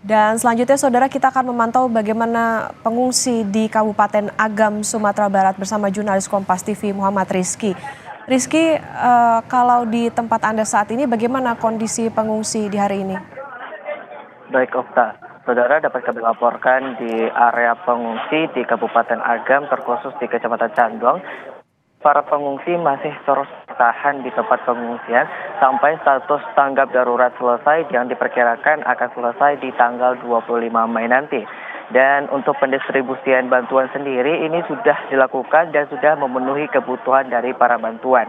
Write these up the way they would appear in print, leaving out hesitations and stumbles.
Dan selanjutnya saudara kita akan memantau bagaimana pengungsi di Kabupaten Agam, Sumatera Barat bersama jurnalis Kompas TV Muhammad Rizky. Rizky, kalau di tempat Anda saat ini bagaimana kondisi pengungsi di hari ini? Baik, Okta. Saudara dapat kami laporkan di area pengungsi di Kabupaten Agam, terkhusus di Kecamatan Canduang. Para pengungsi masih terus bertahan di tempat pengungsian sampai status tanggap darurat selesai yang diperkirakan akan selesai di tanggal 25 Mei nanti. Dan untuk pendistribusian bantuan sendiri ini sudah dilakukan dan sudah memenuhi kebutuhan dari para bantuan.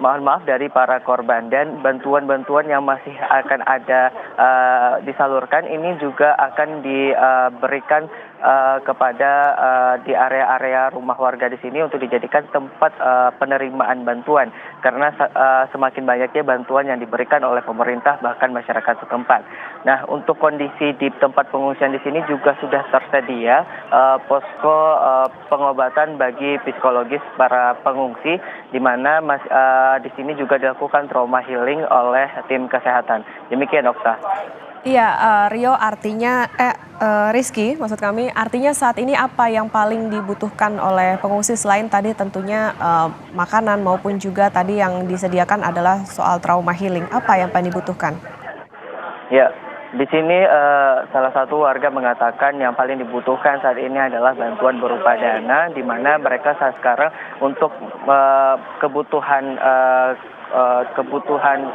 Mohon maaf dari para korban, dan bantuan-bantuan yang masih akan ada disalurkan ini juga akan diberikan kepada di area-area rumah warga di sini untuk dijadikan tempat penerimaan bantuan, karena semakin banyaknya bantuan yang diberikan oleh pemerintah bahkan masyarakat setempat. Nah, untuk kondisi di tempat pengungsian di sini juga sudah tersedia posko pengobatan bagi psikologis para pengungsi, di mana di sini juga dilakukan trauma healing oleh tim kesehatan. Demikian, Okta. Iya, Rio, artinya Rizky, maksud kami, artinya saat ini apa yang paling dibutuhkan oleh pengungsi selain tadi tentunya makanan maupun juga tadi yang disediakan adalah soal trauma healing. Apa yang paling dibutuhkan? Ya, di sini salah satu warga mengatakan yang paling dibutuhkan saat ini adalah bantuan berupa dana, di mana mereka saat sekarang untuk kebutuhan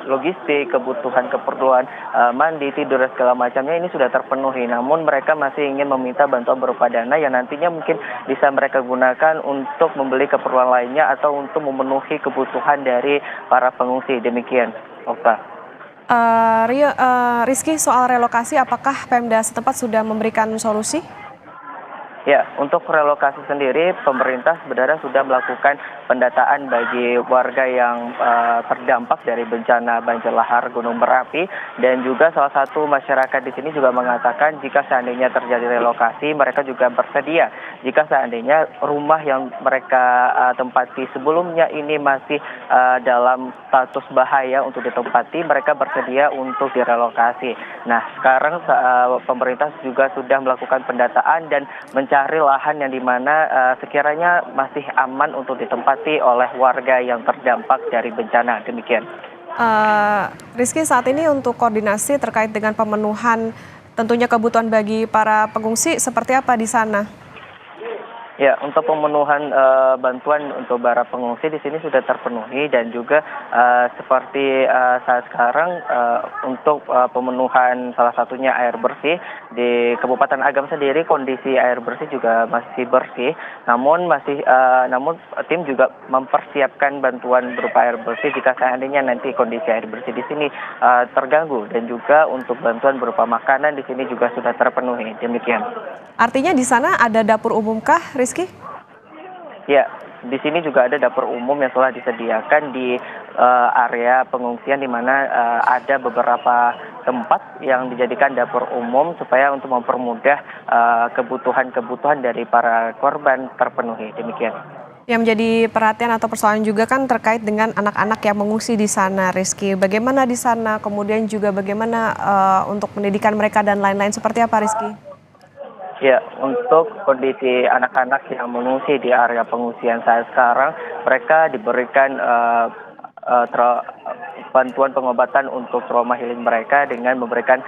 logistik, kebutuhan keperluan mandi, tidur dan segala macamnya ini sudah terpenuhi. Namun mereka masih ingin meminta bantuan berupa dana yang nantinya mungkin bisa mereka gunakan untuk membeli keperluan lainnya atau untuk memenuhi kebutuhan dari para pengungsi. Demikian, Okta. Rio, Rizky, soal relokasi, apakah Pemda setempat sudah memberikan solusi? Ya, untuk relokasi sendiri, pemerintah sebenarnya sudah melakukan pendataan bagi warga yang terdampak dari bencana banjir lahar Gunung Merapi, dan juga salah satu masyarakat di sini juga mengatakan jika seandainya terjadi relokasi, mereka juga bersedia. Jika seandainya rumah yang mereka tempati sebelumnya ini masih dalam status bahaya untuk ditempati, mereka bersedia untuk direlokasi. Nah, sekarang pemerintah juga sudah melakukan pendataan dan mencari lahan yang dimana sekiranya masih aman untuk ditempati oleh warga yang terdampak dari bencana. Demikian. Rizky, saat ini untuk koordinasi terkait dengan pemenuhan tentunya kebutuhan bagi para pengungsi seperti apa di sana? Ya, untuk pemenuhan bantuan untuk para pengungsi di sini sudah terpenuhi, dan juga seperti saat sekarang untuk pemenuhan salah satunya air bersih di Kabupaten Agam sendiri, kondisi air bersih juga masih bersih. Namun tim juga mempersiapkan bantuan berupa air bersih jika seandainya nanti kondisi air bersih di sini terganggu, dan juga untuk bantuan berupa makanan di sini juga sudah terpenuhi. Demikian. Artinya di sana ada dapur umum kah, Rizky? Ya, di sini juga ada dapur umum yang telah disediakan di area pengungsian, di mana ada beberapa tempat yang dijadikan dapur umum supaya untuk mempermudah kebutuhan-kebutuhan dari para korban terpenuhi. Demikian. Yang menjadi perhatian atau persoalan juga kan terkait dengan anak-anak yang mengungsi di sana, Rizky. Bagaimana di sana, kemudian juga bagaimana untuk pendidikan mereka dan lain-lain, seperti apa, Rizky? Ya, untuk kondisi anak-anak yang mengungsi di area pengungsian saat sekarang, mereka diberikan bantuan pengobatan untuk trauma healing mereka dengan memberikan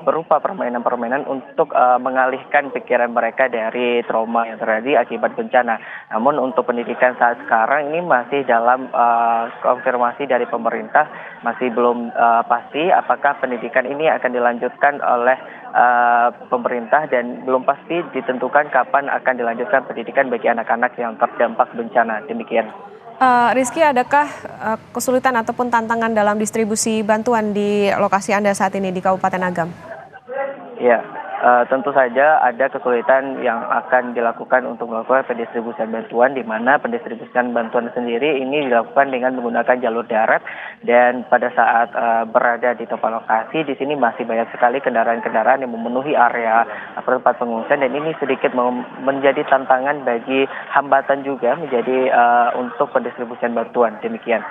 berupa permainan-permainan untuk mengalihkan pikiran mereka dari trauma yang terjadi akibat bencana. Namun untuk pendidikan saat sekarang ini masih dalam konfirmasi dari pemerintah, masih belum pasti apakah pendidikan ini akan dilanjutkan oleh pemerintah, dan belum pasti ditentukan kapan akan dilanjutkan pendidikan bagi anak-anak yang terdampak bencana. Demikian. Rizky, adakah kesulitan ataupun tantangan dalam distribusi bantuan di lokasi Anda saat ini di Kabupaten Agam? Ya, tentu saja ada kesulitan yang akan dilakukan untuk melakukan pendistribusian bantuan, di mana pendistribusian bantuan sendiri ini dilakukan dengan menggunakan jalur darat, dan pada saat berada di tempat lokasi di sini masih banyak sekali kendaraan-kendaraan yang memenuhi area tempat pengungsian, dan ini sedikit menjadi tantangan bagi hambatan juga menjadi untuk pendistribusian bantuan. Demikian.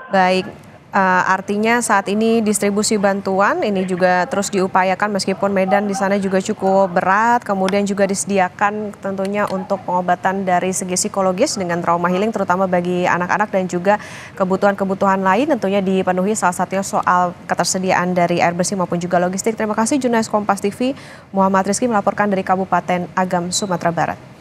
Baik, Artinya saat ini distribusi bantuan ini juga terus diupayakan meskipun medan di sana juga cukup berat, kemudian juga disediakan tentunya untuk pengobatan dari segi psikologis dengan trauma healing terutama bagi anak-anak dan juga kebutuhan-kebutuhan lain tentunya dipenuhi, salah satunya soal ketersediaan dari air bersih maupun juga logistik. Terima kasih jurnalis Kompas TV Muhammad Rizky melaporkan dari Kabupaten Agam, Sumatera Barat.